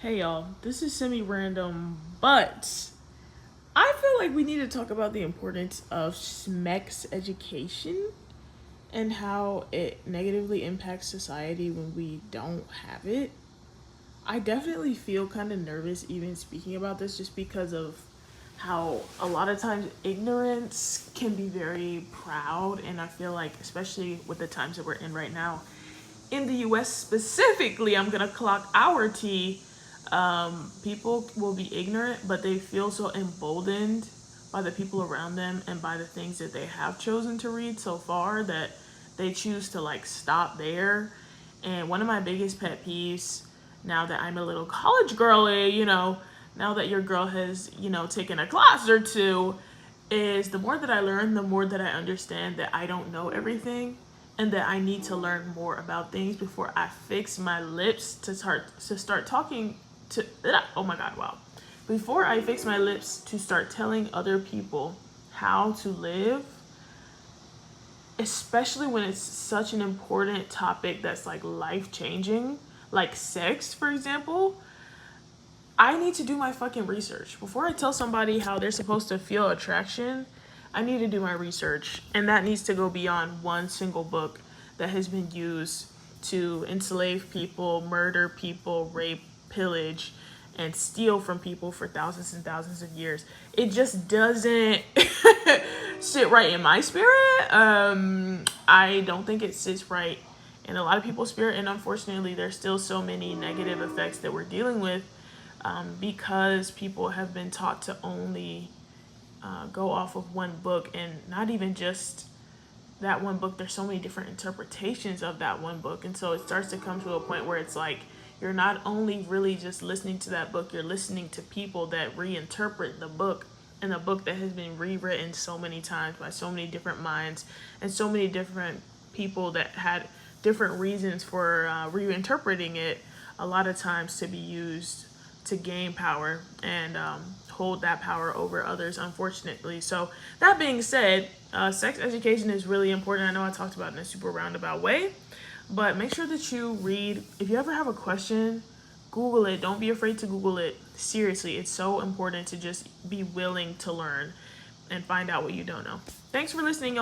Hey y'all, this is semi-random, but I feel like we need to talk about the importance of SMEX education and how it negatively impacts society when we don't have it. I definitely feel kind of nervous even speaking about this just because of how a lot of times ignorance can be very proud, and I feel like especially with the times that we're in right now in the US specifically, I'm gonna clock our T. People will be ignorant, but they feel so emboldened by the people around them and by the things that they have chosen to read so far that they choose to like stop there. And one of my biggest pet peeves, now that I'm a little college girly, now that your girl has, taken a class or two, is the more that I learn, the more that I understand that I don't know everything and that I need to learn more about things before I fix my lips to start talking to oh my god, wow. Before I fix my lips to start telling other people how to live, especially when it's such an important topic that's like life changing, like sex, for example. I need to do my fucking research. Before I tell somebody how they're supposed to feel attraction, I need to do my research. And that needs to go beyond one single book that has been used to enslave people, murder people, rape, pillage, and steal from people for thousands and thousands of years. It just doesn't sit right in my spirit. I don't think it sits right in a lot of people's spirit. And unfortunately, there's still so many negative effects that we're dealing with because people have been taught to only go off of one book, and not even just that one book. There's so many different interpretations of that one book, and so it starts to come to a point where it's like you're not only really just listening to that book, you're listening to people that reinterpret the book, and a book that has been rewritten so many times by so many different minds and so many different people that had different reasons for reinterpreting it, a lot of times to be used to gain power and hold that power over others, unfortunately. So, that being said, sex education is really important. I know I talked about it in a super roundabout way, but make sure that you read. If you ever have a question, Google it. Don't be afraid to Google it. Seriously, it's so important to just be willing to learn and find out what you don't know. Thanks for listening, y'all.